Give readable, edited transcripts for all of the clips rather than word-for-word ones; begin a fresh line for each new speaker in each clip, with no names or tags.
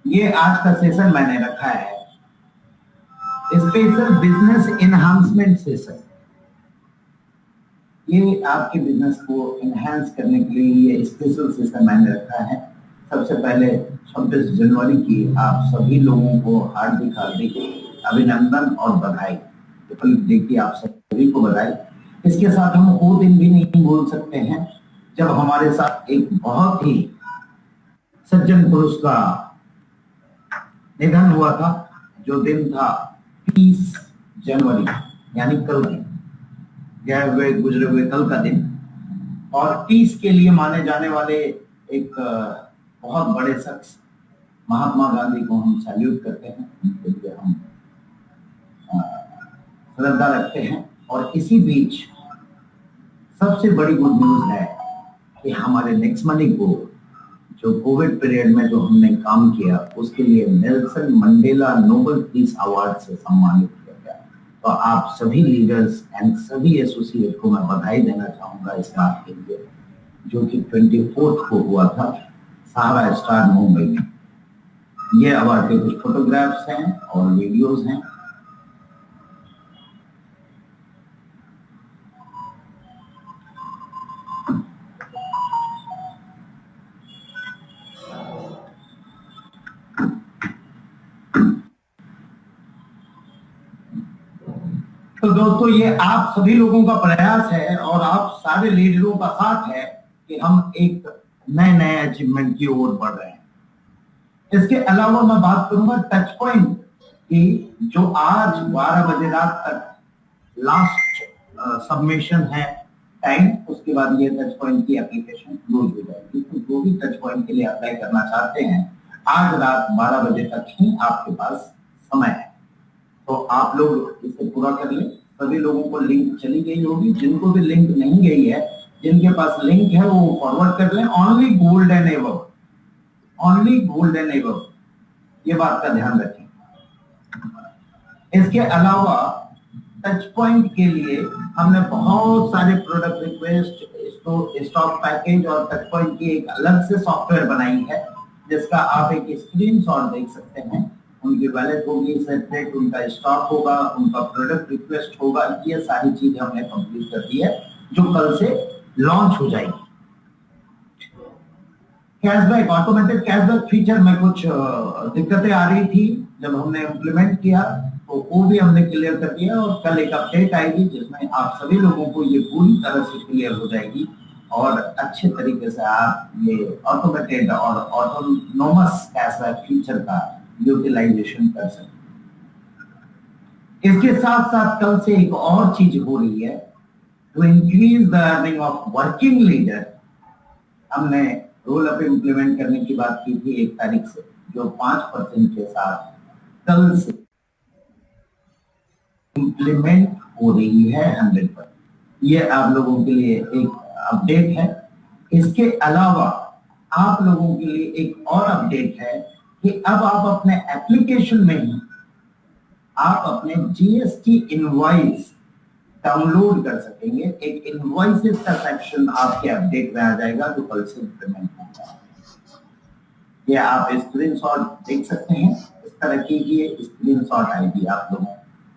ये आज का सेशन मैंने रखा है स्पेशल बिजनेस एनहांसमेंट सेशन। ये आपके बिजनेस को एनहांस करने के लिए ये स्पेशल सेशन मैंने रखा है। सबसे पहले 26 जनवरी की आप सभी लोगों को हार्दिक हार्दिक अभिनंदन और बधाई। देखिए आप सभी को बधाई। इसके साथ हम वो दिन भी नहीं भूल सकते हैं जब हमारे साथ एक बहुत ही सज्जन पुरुष का निधन हुआ था। जो दिन था 30 जनवरी यानी कल दिन, गए हुए गुजरे हुए कल का दिन। और पीस के लिए माने जाने वाले एक बहुत बड़े शख्स महात्मा गांधी को हम सैल्यूट करते हैं, उनके लिए हम श्रद्धा रखते हैं। और इसी बीच सबसे बड़ी गुड न्यूज है कि हमारे नेक्स्ट मनी को जो कोविड पीरियड में जो हमने काम किया उसके लिए Nelson Mandela Nobel peace award से सम्मानित किया गया। तो आप सभी लीडर्स एंड सभी एसोसिएट को मैं बधाई देना चाहूंगा इस बात के लिए, जो कि 24 को हुआ था सहारा स्टार मुंबई में। ये अवार्ड के कुछ फोटोग्राफ्स हैं और वीडियोस हैं। तो दोस्तों ये आप सभी लोगों का प्रयास है और आप सारे लीडरों का साथ है कि हम एक नए नए अचीवमेंट की ओर बढ़ रहे हैं। इसके अलावा मैं बात करूंगा टच पॉइंट की, जो आज 12 बजे रात तक लास्ट सबमिशन है टाइम। उसके बाद ये टच पॉइंट की एप्लीकेशन क्लोज हो जाएगी। तो जो भी टच पॉइंट के लिए अप्लाई करना चाहते हैं आज रात 12 बजे तक ही आपके पास समय है। तो आप लोग इसे पूरा कर लें। सभी लोगों को लिंक चली गई होगी, जिनको भी लिंक नहीं गई है, जिनके पास लिंक है वो फॉरवर्ड कर लें। Only gold and above, only gold and above, ये बात का ध्यान रखें। इसके अलावा टच पॉइंट के लिए हमने बहुत सारे प्रोडक्ट रिक्वेस्ट, स्टॉक पैकेज और टच पॉइंट की एक अलग से सॉफ्टवेयर बनाई है, जिसका आप एक स्क्रीनशॉट देख सकते हैं। उनकी वैलेट होगी सेपरेट, उनका स्टॉक होगा, उनका प्रोडक्ट रिक्वेस्ट होगा। ये सारी चीजें हमने कंप्लीट कर दी है, जो कल से लॉन्च हो जाएगी। कैशबैक, ऑटोमेटेड कैशबैक फीचर में कुछ दिक्कतें आ रही थी जब हमने इम्प्लीमेंट किया, तो वो भी हमने क्लियर कर दिया। और कल एक अपडेट आएगी जिसमें आप सभी लोगों को ये पूरी तरह से क्लियर हो जाएगी और अच्छे तरीके से आप ये ऑटोमेटेड और ऑटोनोमस कैशबैक फीचर का यूटिलाइजेशन कर सकते हैं। इसके साथ साथ कल से एक और चीज हो रही है, to increase the earning of working leader. हमने रोल अप इम्प्लीमेंट करने की बात की थी 1 तारीख से, जो 5% के साथ कल से इम्प्लीमेंट हो रही है 100%। ये आप लोगों के लिए एक अपडेट है। इसके अलावा आप लोगों के लिए एक और अपडेट है कि अब आप अपने एप्लीकेशन में ही आप अपने जीएसटी इनवॉइस डाउनलोड कर सकेंगे। एक इनवॉइसेस का सेक्शन आपके अपडेट में आ जाएगा जो कल से इंप्लीमेंट होगा। ये आप स्क्रीनशॉट देख सकते हैं। इस तरह की ये स्क्रीनशॉट आएगी आप लोगों को,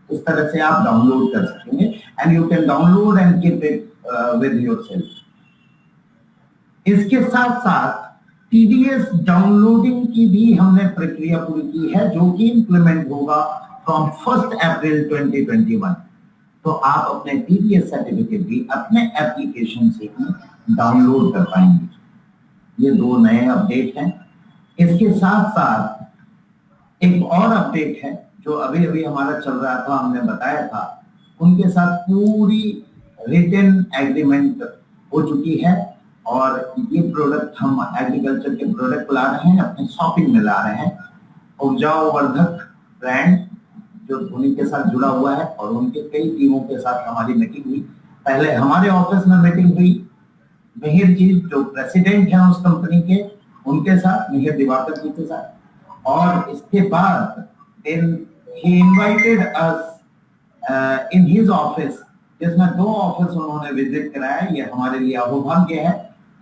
इस तरह से आप डाउनलोड कर सकेंगे and you can download and keep it with yourself. इसके साथ साथ टीडीएस डाउनलोडिंग की भी हमने प्रक्रिया पूरी की है, जो कि इंप्लीमेंट होगा फ्रॉम 1 अप्रैल 2021। तो आप अपने टीडीएस सर्टिफिकेट भी अपने एप्लीकेशन से ही डाउनलोड कर पाएंगे। ये 2 नए अपडेट हैं। इसके साथ साथ एक और अपडेट है जो अभी अभी हमारा चल रहा था, हमने बताया था। उनके साथ पूरी रिटन एग्रीमेंट हो चुकी है और ये प्रोडक्ट हम एग्रीकल्चर के प्रोडक्ट ला रहे हैं, अपने शॉपिंग में ला रहे हैं। उपजाऊ वर्धक ब्रांड जो धोनी के साथ जुड़ा हुआ है और उनके कई टीमों के साथ हमारी मीटिंग हुई। पहले हमारे ऑफिस में मीटिंग हुई मिहिर जी जो प्रेसिडेंट हैं उस कंपनी के, उनके साथ, मिहिर दिवाकर जी के साथ। और इसके बाद he invited us in his office, जिसमें 2 ऑफिस उन्होंने विजिट कराया। ये हमारे लिए अहोभाग्य है।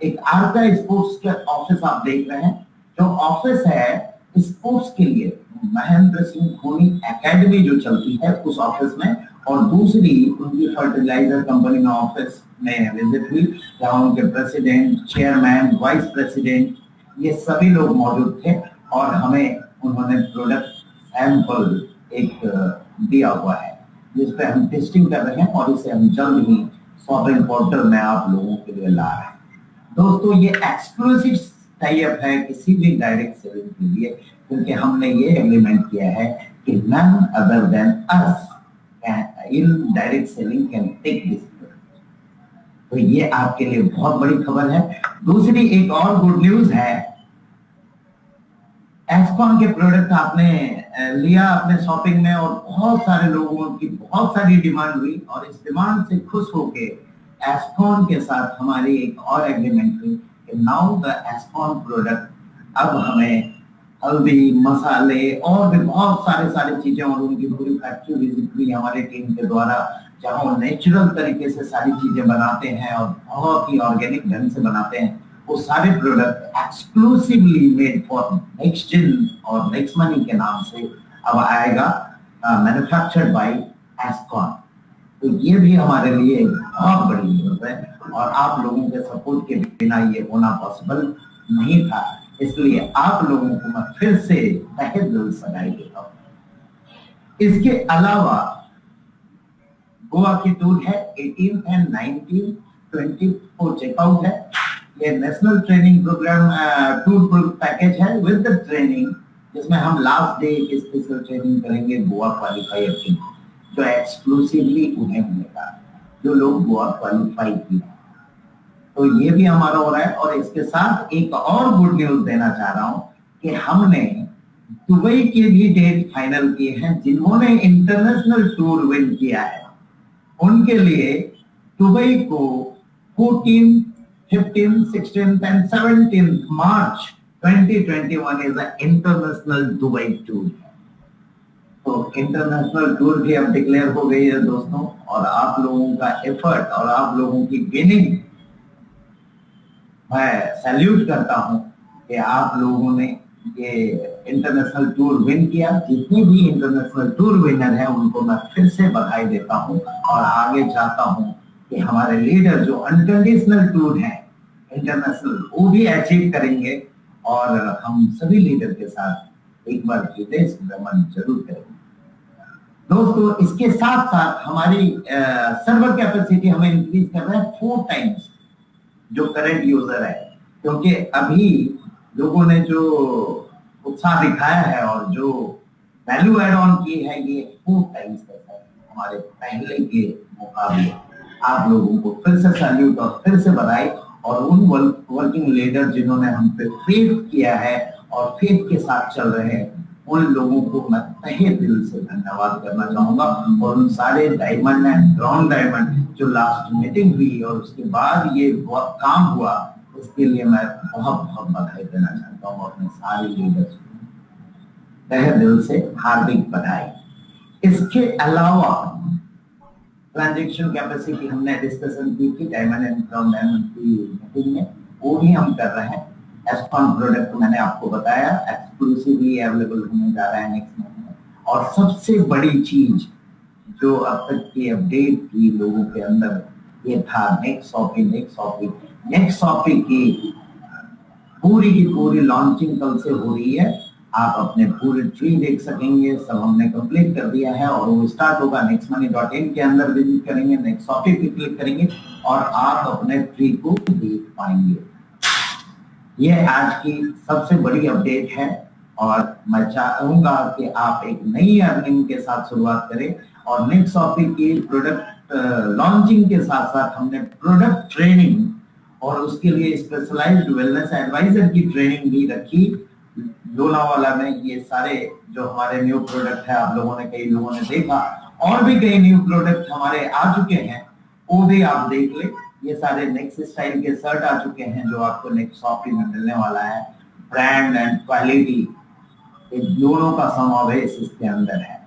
एक आर्का स्पोर्ट्स के ऑफिस आप देख रहे हैं, जो ऑफिस है स्पोर्ट्स के लिए महेंद्र सिंह धोनी एकेडमी जो चलती है उस ऑफिस में, और दूसरी उनकी फर्टिलाइजर कंपनी में ऑफिस में विजिट हुई, जहां उनके प्रेसिडेंट, चेयरमैन, वाइस प्रेसिडेंट ये सभी लोग मौजूद थे, और हमें उन्होंने प्रोडक्ट सैंपल एक दिया हुआ है जिस पे हम टेस्टिंग कर रहे हैं, और इसे हम जल्द ही शॉपिंग पोर्टल में आप लोगों के लिए ला रहे हैं। दोस्तों ये एक्सक्लूसिव टाइप है किसी भी डायरेक्ट सेलिंग के लिए, क्योंकि हमने ये एग्रीमेंट किया है कि none other than us in direct selling can take this. तो ये आपके लिए बहुत बड़ी खबर है। दूसरी एक और गुड न्यूज है, एस्कॉन के प्रोडक्ट आपने लिया अपने शॉपिंग में, और बहुत सारे लोगों की बहुत सारी डिमांड हुई, और इस डिमांड से खुश होके एस्कॉन के साथ हमारी एक और एग्रीमेंट हुई कि नाउ द एस्कॉन प्रोडक्ट अब हमें हल्दी, मसाले और भी बहुत सारी चीजें, और उनकी पूरी फैक्ट्री विजिट हुई हमारे टीम के द्वारा, जहां वो नेचुरल तरीके से सारी चीजें बनाते हैं और बहुत ही ऑर्गेनिक ढंग से बनाते हैं। वो सारे product exclusively made for next gen और नेक्स्ट मनी के नाम से अब आएगा, मैन्युफैक्चर्ड बाय एस्कॉन। तो ये भी हमारे लिए बहुत बड़ी न्यूज है, और आप लोगों के सपोर्ट के बिना ये होना पॉसिबल नहीं था, इसलिए आप लोगों को मैं फिर से तहे दिल से बधाई देता हूं। इसके अलावा गोवा की टूर है 18 एंड 19, 24 चेकआउट है। ये national training program tour package है विद द ट्रेनिंग, जिसमें हम लास्ट डे एक स्पेशल ट्रेनिंग करेंगे गोवा क्वालिफायर की, जो एक्सक्लूसिवली उन्हें मिलेगा जो लोग गोवा क्वालिफाई किए। तो ये भी हमारा हो रहा है, और इसके साथ एक और गुड न्यूज देना चाह रहा हूं कि हमने दुबई के भी डेट फाइनल किए हैं। जिन्होंने इंटरनेशनल टूर विन किया है उनके लिए दुबई को 14, 15, 16 and 17 March 2021 is a international Dubai tour. तो इंटरनेशनल टूर भी अब डिक्लेयर हो गई है दोस्तों, और आप लोगों का एफर्ट और आप लोगों की विनिंग मैं सैल्यूट करता हूं कि आप लोगों ने ये इंटरनेशनल टूर विन किया। जितने भी इंटरनेशनल टूर विनर हैं उनको मैं फिर से बधाई देता हूं, और आगे चाहता हूं कि हमारे लीडर जो अनकंडीशनल टूर हैं इंटरनेशनल वो भी अचीव करेंगे, और हम सभी लीडर के साथ एक बार विदेश भ्रमण जरूर करेंगे। दोस्तों इसके साथ साथ हमारी सर्वर कैपेसिटी हमें इंक्रीज कर रहा है 4 टाइम्स जो करंट यूजर है, क्योंकि अभी लोगों ने जो उत्साह दिखाया है और जो वैल्यू एड ऑन की है ये 4 टाइम्स पैसा है हमारे पहले के मुकाबले। आप लोगों को फिर से सैल्यूट और फिर से बधाई, और उन वर्किंग लीडर जिन्होंने हम पे फेथ किया है और फेथ के साथ चल रहे हैं उन लोगों को मैं तहे दिल से धन्यवाद करना चाहूंगा। और उन सारे डायमंड एंड ब्राउन डायमंड जो लास्ट मीटिंग हुई और उसके बाद ये काम हुआ, उसके लिए मैं बहुत बहुत बधाई देना चाहता हूँ अपने सारे लीडर्स को, तहे दिल से हार्दिक बधाई। इसके अलावा ट्रांजैक्शन कैपेसिटी हमने डिस्कशन की थी डायमंड एंड ब्राउन डायमंड की मीटिंग में, वो भी हम कर रहे हैं। एस्कॉन प्रोडक्ट मैंने आपको बताया एक्सक्लूसिवली अवेलेबल होने जा रहा है नेक्स्ट मंथ में। और सबसे बड़ी चीज जो अब तक की अपडेट की लोगों के अंदर ये था नेक्स्ट शॉपिंग की पूरी लॉन्चिंग कल से हो रही है। आप अपने पूरे ट्री देख सकेंगे, सब हमने कंप्लीट कर दिया है और वो स्टार्ट होगा nextmoney.in के अंदर विजिट करेंगे, नेक्स्ट शॉपिंग पे क्लिक करेंगे और आप अपने ट्री को देख पाएंगे। ये आज की सबसे बड़ी अपडेट है और मैं चाहूंगा कि आप एक नई अर्निंग के साथ शुरुआत करें। और नेक्स्ट शॉपिंग की प्रोडक्ट लॉन्चिंग के साथ साथ हमने प्रोडक्ट ट्रेनिंग और उसके लिए स्पेशलाइज्ड वेलनेस एडवाइजर की ट्रेनिंग भी रखी लोनावाला में। ये सारे जो हमारे न्यू प्रोडक्ट है आप लोगों ने, कई लोगों ने देखा, और भी कई न्यू प्रोडक्ट हमारे आ चुके हैं, वो भी आप देख ले। ये सारे नेक्स्ट स्टाइल के शर्ट आ चुके हैं जो आपको नेक्स्ट शॉपिंग में मिलने वाला है। ब्रांड एंड क्वालिटी दोनों का समावेश इसके अंदर है।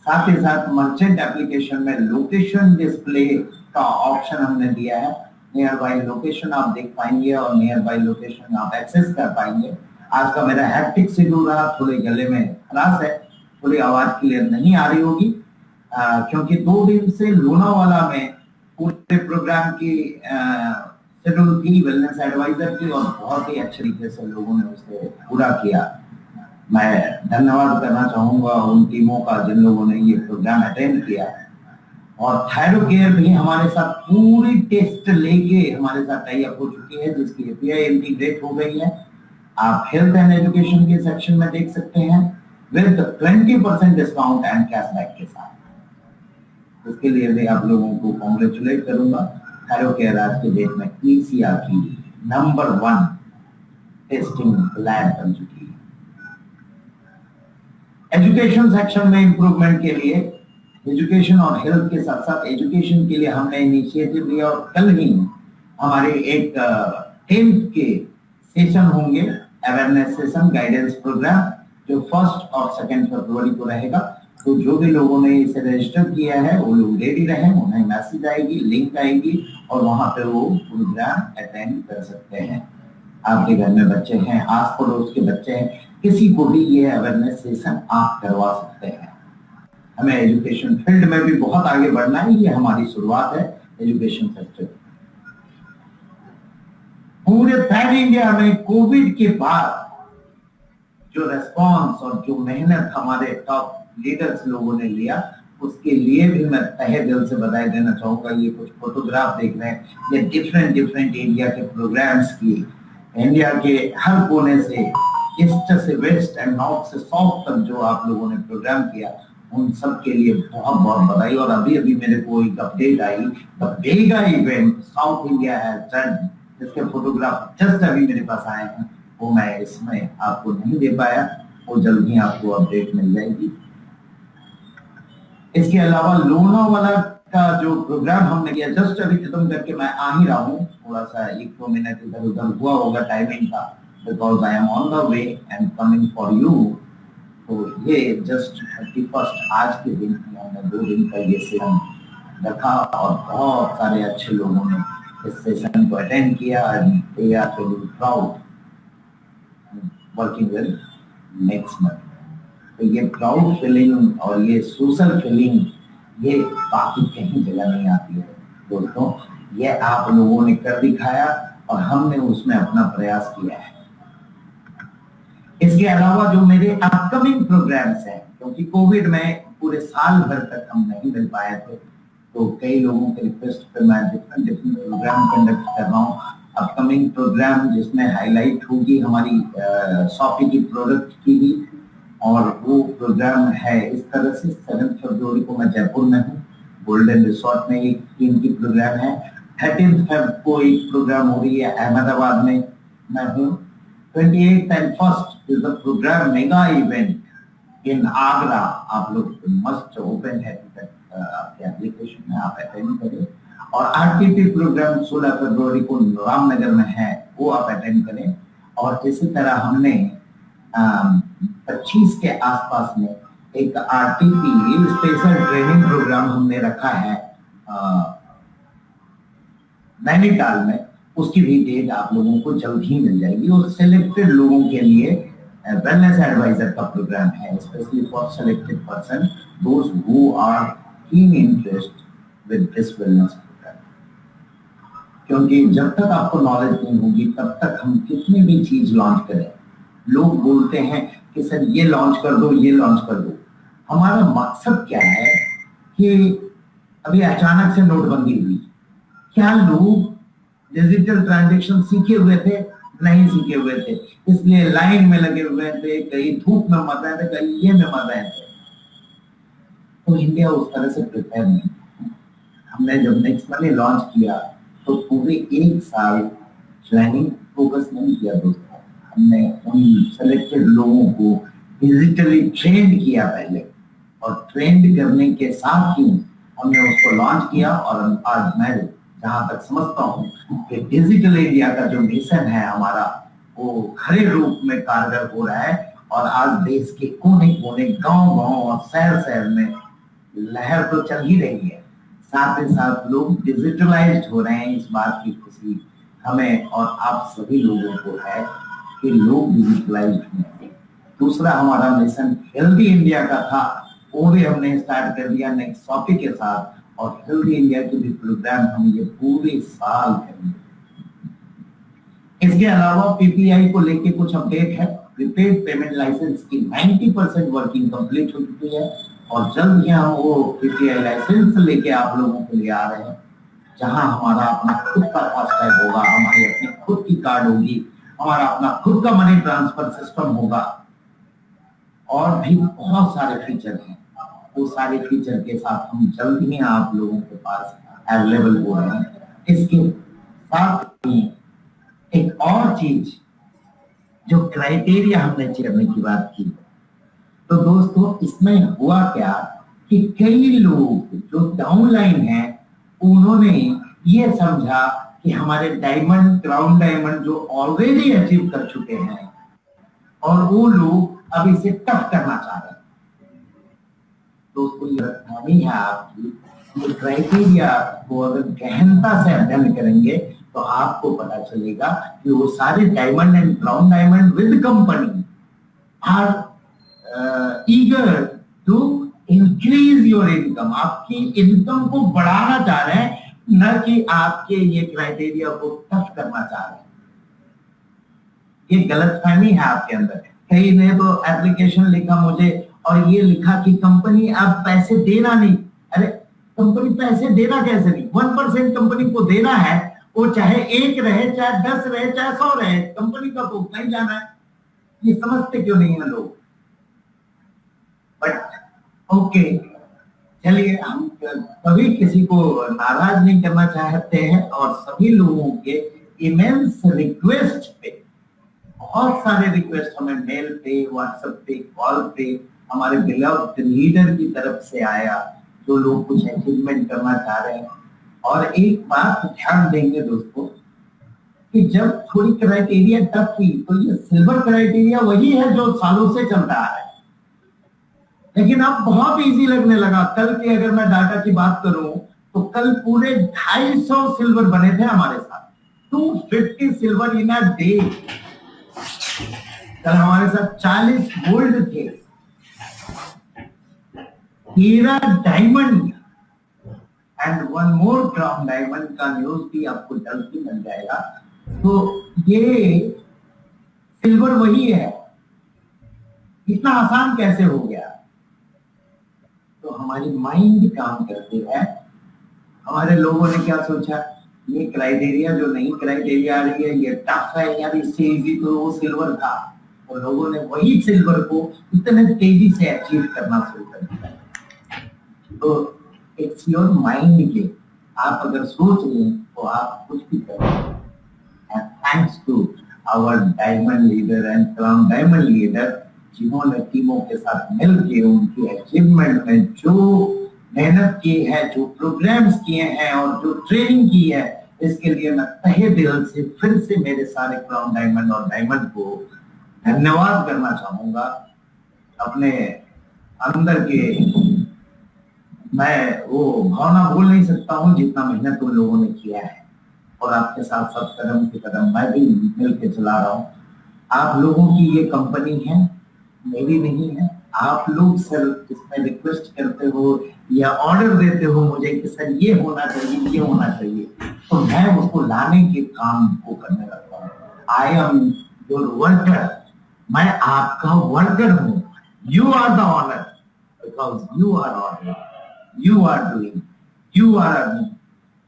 साथ ही साथ मर्चेंट एप्लीकेशन में लोकेशन डिस्प्ले का ऑप्शन हमने दिया है। नियर बाई लोकेशन आप देख पाएंगे और नियर बाई लोकेशन आप एक्सेस कर पाएंगे। आज का मेरा हैप्टिक शेड्यूल रहा, थोड़े गले में खराश है, थोड़ी आवाज क्लियर नहीं आ रही होगी, क्योंकि 2 दिन से लोनावाला में पूरे प्रोग्राम की शेड्यूल थी वेलनेस एडवाइजर की, और बहुत ही अच्छे तरीके से लोगों ने उसे पूरा किया। मैं धन्यवाद करना चाहूंगा उन टीमों का जिन लोगों ने ये प्रोग्राम अटेंड किया। और थायरोकेयर भी हमारे साथ पूरी टेस्ट लेके हमारे साथ टाई अप हो चुकी है, जिसकी एपीआई इंटीग्रेट हो गई है। आप हेल्थ एंड एजुकेशन के सेक्शन में देख सकते हैं विद 20% डिस्काउंट एंड कैशबैक के साथ। इसके लिए भी आप लोगों को कॉन्ग्रेचुलेट करूंगा। थायरोकेयर आज के डेट में ईसीआर की नंबर 1 टेस्टिंग लैब बन चुकी है। एजुकेशन सेक्शन में इंप्रूवमेंट के लिए, एजुकेशन और हेल्थ के साथ साथ एजुकेशन के लिए हमने इनिशिएटिव लिया, और कल ही हमारे एक 10th के सेशन होंगे, अवेयरनेस सेशन गाइडेंस प्रोग्राम, जो 1 और 2 फरवरी को रहेगा। तो जो भी लोगों ने इसे रजिस्टर किया है वो लोग रेडी रहें, उन्हें मैसेज आएगी, लिंक आएगी, और वहां पे वो प्रोग्राम अटेंड कर सकते हैं। आपके घर में बच्चे हैं, आस पड़ोस के बच्चे हैं, किसी को भी ये अवेयरनेस सेशन आप करवा सकते हैं। हमें एजुकेशन फील्ड में भी बहुत आगे बढ़ना है, ये हमारी शुरुआत है एजुकेशन सेक्टर। पूरे पैन इंडिया में कोविड के बाद जो रेस्पॉन्स और जो मेहनत हमारे टॉप लीडर्स लोगों ने लिया, उसके लिए भी मैं तहे दिल से बधाई देना चाहूंगा। ये कुछ फोटोग्राफ देख रहे हैं, ये डिफरेंट इंडिया के प्रोग्राम्स की, इंडिया के हर कोने से, ईस्ट से वेस्ट एंड नॉर्थ से साउथ तक जो आप लोगों ने प्रोग्राम किया, उन सब के लिए बहुत बहुत बधाई। और अभी मेरे को एक अपडेट आई, the mega event South India has done, इसके फोटोग्राफ जस्ट अभी मेरे पास आए हैं, वो मैं इसमें आपको नहीं दे पाया, वो जल्द ही आपको अपडेट मिल जाएगी। इसके अलावा लोनावाला का जो प्रोग्राम हमने किया जस्ट अभी खत्म करके मैं आ ही रहा हूँ, थोड़ा सा 1-2 मिनट इधर उधर हुआ होगा टाइमिंग का, because I am on the way and coming for you. तो ये जस्ट 31 आज के दिन हमने 2 दिन का ये सेशन रखा, और बहुत सारे अच्छे लोगों ने इस सेशन को अटेंड किया। They are feeling proud working with next month. तो ये प्राउड फीलिंग और ये सोशल फीलिंग ये बाकी कहीं जगह नहीं आती है दोस्तों, ये आप लोगों ने कर दिखाया और हमने उसमें अपना प्रयास किया है। इसके अलावा जो मेरे अपकमिंग प्रोग्राम्स हैं, क्योंकि कोविड में पूरे साल भर तक हम नहीं मिल पाए थे, तो कई लोगों के रिक्वेस्ट पे मैं डिफरेंट प्रोग्राम कंडक्ट कर रहा हूँ। अपकमिंग प्रोग्राम जिसमें हाईलाइट होगी हमारी शॉपी की प्रोडक्ट की भी, और वो प्रोग्राम है इस तरह से 7 फरवरी को मैं जयपुर में हूँ, गोल्डन रिसोर्ट में एक टीम की प्रोग्राम है। 13 फरवरी को एक प्रोग्राम हो रही है अहमदाबाद में मैं हूँ। 28th and 1st is the program mega event in Agra. आप लोग मस्ट ओपन है आपके एप्लीकेशन में, आप अटेंड करें। और आरटीपी प्रोग्राम 16 फरवरी को रामनगर में है, वो आप अटेंड करें। और इसी तरह हमने 25 के आसपास में एक आरटीपी स्पेशल ट्रेनिंग प्रोग्राम हमने रखा है नैनीताल में, उसकी भी डेट आप लोगों को जल्द ही मिल जाएगी। और सिलेक्टेड लोगों के लिए वेलनेस एडवाइजर का प्रोग्राम है, specially for selected person those who are keen interest with this wellness program. क्योंकि जब तक आपको नॉलेज नहीं होगी तब तक हम कितनी भी चीज लॉन्च करें, लोग बोलते हैं कि सर ये लॉन्च कर दो, ये लॉन्च कर दो। हमारा मकसद क्या है कि अभी अचानक से नोटबंदी हुई, क्या लोग डिजिटल ट्रांजैक्शन सीखे हुए थे? नहीं सीखे हुए थे, इसलिए लाइन में लगे हुए थे, कहीं धूप में मर रहे थे, कहीं ये में मर रहे थे। तो इंडिया उस तरह से प्रिपेयर नहीं। हमने जब नेक्स्ट मनी लॉन्च किया तो पूरे 1 साल ट्रेनिंग फोकस नहीं किया दोस्तों। हमने उन सेलेक्टेड लोगों को डिजिटली ट्रेंड किया पहले, और ट्रेंड करने के साथ ही हमने उसको लॉन्च किया। और आज मैं जहां तक समझता हूँ कि डिजिटल इंडिया का जो मिशन है हमारा, वो खरे रूप में कारगर हो रहा है। और आज देश के कोने कोने, गांव-गांव और शहर-शहर में लहर तो चल ही रही है, साथ ही साथ लोग डिजिटलाइज्ड हो रहे हैं। इस बात की खुशी हमें और आप सभी लोगों को है। कि लोग डिजिटलाइज हों। दूसरा हमारा मिशन हेल्दी इंडिया का था, वो भी हमने स्टार्ट कर दिया नेक्सॉफी के साथ, और हेल्दी इंडिया के भी प्रोग्राम हम ये पूरे साल करेंगे। इसके अलावा पीपीआई को लेके कुछ अपडेट है। प्रीपेड पेमेंट लाइसेंस की 90% वर्किंग कंप्लीट हो चुकी है, और जल्द ही हम वो पीपीआई लाइसेंस लेके आप लोगों के लिए आ रहे हैं, जहां हमारा अपना खुद का फास्टैग होगा, हमारी अपनी खुद की कार्ड होगी, हमारा अपना खुद का मनी ट्रांसफर सिस्टम होगा, और भी बहुत सारे फीचर हैं। वो सारे फीचर के साथ हम जल्द ही आप लोगों के पास अवेलेबल हो रहे हैं। इसके साथ ही एक और चीज, जो क्राइटेरिया हमने करने की बात की, तो दोस्तों इसमें हुआ क्या कि कई लोग जो डाउनलाइन हैं उन्होंने ये समझा कि हमारे डायमंड, क्राउन डायमंड जो ऑलरेडी अचीव कर चुके हैं, और वो लोग अब इसे टफ करना चाह रहे हैं। दोस्तों ये रखनी है आपकी, ये क्राइटेरिया को अगर गहनता से अध्ययन करेंगे तो आपको पता चलेगा कि वो सारे diamond and crown diamond with company are eager to increase your income, आपकी इनकम को बढ़ाना चाह रहे हैं, न कि आपके ये क्राइटेरिया को टफ करना चाह रहे हैं। ये गलतफहमी है आपके अंदर। कई ने तो एप्लीकेशन लिखा मुझे और ये लिखा कि कंपनी अब पैसे देना नहीं। अरे कंपनी पैसे देना कैसे नहीं? 1% कंपनी को देना है, वो चाहे 1 रहे, चाहे 10 रहे, चाहे 100 रहे, कंपनी का तो उतना ही जाना है। ये समझते क्यों नहीं है लोग? बट ओके, चलिए, हम कभी किसी को नाराज नहीं करना चाहते हैं, और सभी लोगों के इमेंस रिक्वेस्ट पे, बहुत सारे रिक्वेस्ट हमें मेल पे, व्हाट्सएप पे, कॉल पे हमारे बिलव्ड लीडर की तरफ से आया, जो लोग कुछ अचीवमेंट करना चाह रहे हैं। और एक बात ध्यान देंगे दोस्तों कि जब थोड़ी क्राइटेरिया टफ हुई तो ये सिल्वर क्राइटेरिया वही है जो सालों से चल रहा है, लेकिन अब बहुत इजी लगने लगा। कल के अगर मैं डाटा की बात करूं तो कल पूरे 250 सिल्वर बने थे हमारे साथ, 250 सिल्वर इन अ डे। कल हमारे साथ 40 गोल्ड थे, 13 diamond and 1 more crown diamond का न्यूज भी आपको जल्द ही मिल जाएगा। तो ये सिल्वर वही है। इतना आसान कैसे हो गया? तो हमारी माइंड काम करती है। हमारे लोगों ने क्या सोचा, ये क्राइटेरिया जो नई क्राइटेरिया आ रही है ये टफ है यार, इससे इजी तो वो सिल्वर था, और लोगों ने वही सिल्वर को इतने तेजी से अचीव करना शुरू कर दिया। तो इट्स योर माइंड के, आप अगर सोच लें तो आप कुछ भी करें। Thanks to our diamond leader and crown diamond leader, जिन्होंने टीमों के साथ मिलकर उनकी अचीवमेंट में जो मेहनत की है, जो प्रोग्राम्स किए हैं और जो ट्रेनिंग की है, इसके लिए मैं तहे दिल से फिर से मेरे सारे क्राउन डायमंड और डायमंड को धन्यवाद करना चाहूंगा। अपने अंदर के मैं वो भावना भूल नहीं सकता हूँ जितना मेहनत उन लोगों ने किया है, और आपके साथ साथ कदम से कदम मैं भी मिलकर चला रहा हूँ। आप लोगों की ये कंपनी है, मेरी नहीं है। आप लोग सर इसमें रिक्वेस्ट करते हो या ऑर्डर देते हो मुझे कि सर ये होना चाहिए, ये होना चाहिए, तो मैं उसको लाने के काम को करने लगता हूँ। आई एम योर वर्कर, मैं आपका वर्कर हूँ। You are the owner because you are owner, you are doing, you are earning,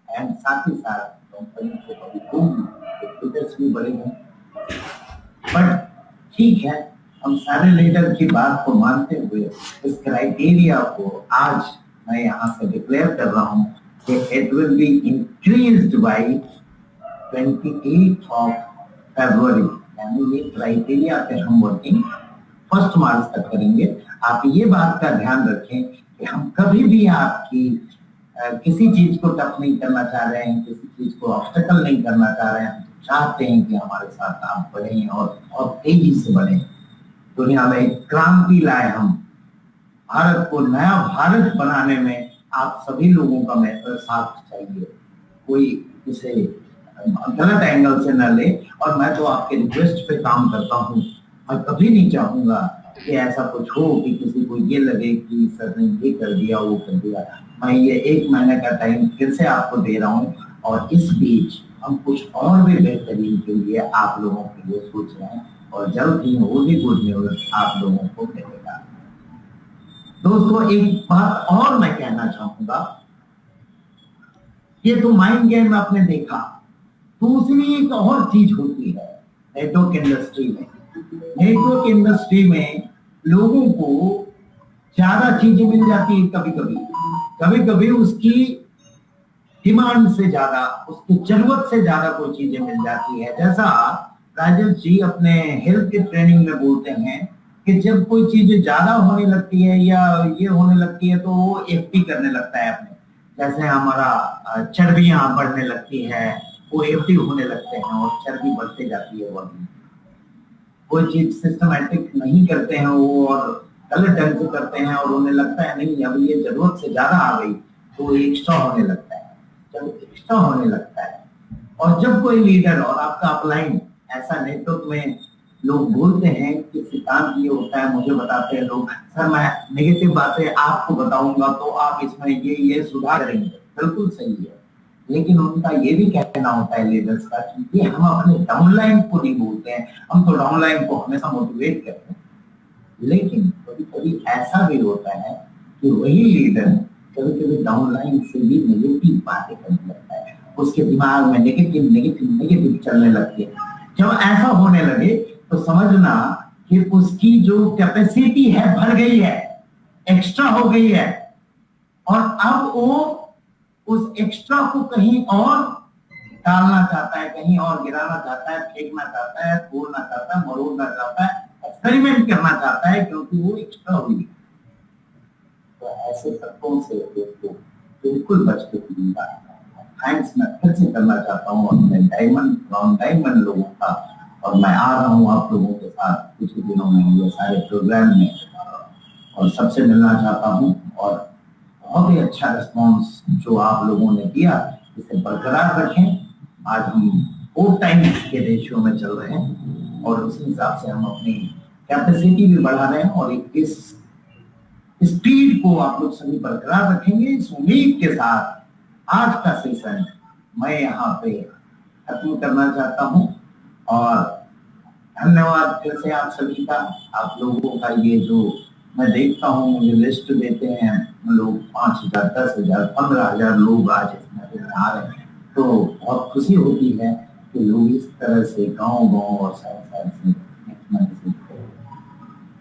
and साथ ही साथ कंपनी को कभी होगी भी बढ़ेगा। बट ठीक है, हम सारे लीडर की बात को मानते हुए इस क्राइटेरिया को आज मैं यहाँ से डिक्लेयर कर रहा हूँ कि it will be increased by 28 फरवरी, यानी ये क्राइटेरिया पे हम वर्किंग 1 मार्च तक करेंगे। आप ये बात का ध्यान रखें कि हम कभी भी आपकी किसी चीज को टफ नहीं करना चाह रहे हैं, किसी चीज को ऑब्स्टेकल नहीं करना चाह रहे हैं। चाहते हैं कि हमारे साथ आप बढ़ें और बहुत तेजी से बढ़ें, दुनिया में एक क्रांति लाए। हम भारत को नया भारत बनाने में आप सभी लोगों का साथ चाहिए। कोई इसे गलत एंगल से न ले। और मैं तो आपके रिक्वेस्ट पे काम करता हूँ, और कभी नहीं चाहूंगा कि ऐसा कुछ हो कि किसी को ये लगे कि सर ने ये कर दिया वो कर दिया। मैं ये 1 महीने का टाइम फिर से आपको दे रहा हूँ, और इस बीच हम कुछ और भी बेहतरीन के लिए आप लोगों के लिए सोच रहे हैं, और जल्द ही वो भी गुड न्यूज आप लोगों को मिलेगा। दोस्तों एक बात और मैं कहना चाहूंगा, ये तो माइंड गेम आपने देखा, दूसरी एक और चीज होती है नेटवर्क इंडस्ट्री में। नेटवर्क इंडस्ट्री में लोगों को ज्यादा चीजें मिल जाती है, कभी कभी उसकी डिमांड से ज्यादा, उसकी जरूरत से ज्यादा कोई चीजें मिल जाती है। जैसा राजेश जी अपने हेल्थ के ट्रेनिंग में बोलते हैं कि जब कोई चीज ज्यादा होने लगती है या ये होने लगती है तो वो एफटी करने लगता है अपने, जैसे हमारा चर्बियां बढ़ने लगती है, वो एफटी होने लगते हैं और चर्बी बढ़ते जाती है बॉडी में। कोई चीज सिस्टमैटिक नहीं करते हैं वो, और गलत ढंग से करते हैं, और उन्हें लगता है नहीं अब ये जरूरत से ज्यादा आ गई, तो एक्स्ट्रा होने लगता है। जब एक्स्ट्रा होने लगता है, और जब कोई लीडर और आपका अपलाइन ऐसा नेतृत्व में लोग बोलते हैं कि सिद्धांत ये होता है, मुझे बताते हैं लोग, सर मैं नेगेटिव बातें आपको बताऊंगा तो आप इसमें ये सुधार करेंगे, बिल्कुल सही है। लेकिन उनका ये भी कहना होता है लीडर्स का कि ये हम अपने डाउनलाइन को नहीं बोलते हैं, हम तो डाउनलाइन को हमेशा मोटिवेट करते हैं। लेकिन कभी कभी ऐसा भी होता है कि वही लीडर कभी कभी डाउनलाइन से भी नेगेटिव बातें करने लगता है, उसके दिमाग में नेगेटिव चलने लगती है। जब ऐसा होने लगे तो समझना कि उसकी जो कैपेसिटी है भर गई है, एक्स्ट्रा हो गई है, और अब वो उस एक्स्ट्रा को कहीं और डालना चाहता है, कहीं और गिराना चाहता है, फेंकना चाहता है, तोड़ना चाहता है, मरोड़ना चाहता है, एक्सपेरिमेंट करना चाहता है, क्योंकि वो एक्स्ट्रा हुई। तो ऐसे तत्वों से दोस्तों बिल्कुल बच के चलिएगा। थैंक्स मैं फिर से करना चाहता हूँ अपने डायमंड लोगों का, और मैं आ रहा हूँ आप लोगों के साथ कुछ ही दिनों में ये सारे प्रोग्राम में, और सबसे मिलना चाहता हूँ। और बहुत ही अच्छा रिस्पॉन्स जो आप लोगों ने दिया, इसे बरकरार रखें। आज हम 4 टाइम्स के रेशियो में चल रहे हैं, और उसी हिसाब से हम अपनी कैपेसिटी भी बढ़ा रहे हैं, और इस स्पीड को आप लोग सभी बरकरार रखेंगे। इस उम्मीद के साथ आज का सेशन मैं यहाँ पे खत्म करना चाहता हूँ, और धन्यवाद फिर से आप सभी का। आप लोगों का ये जो मैं देखता हूँ, मुझे लिस्ट देते हैं लोग 5,000, 10,000, 15,000 लोग आज इसमें आ रहे हैं, तो बहुत खुशी होती है कि लोग इस तरह से गांव और शहर से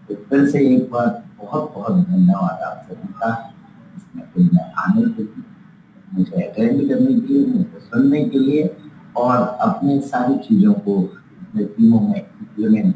तो फिर से एक बार बहुत बहुत धन्यवाद आप सभी का इसमें फिर में आने के लिए, मुझे अटेंड करने के लिए, मुझे सुनने के लिए, और अपने सारी चीजों को अपने टीमों में इम्प्लीमेंट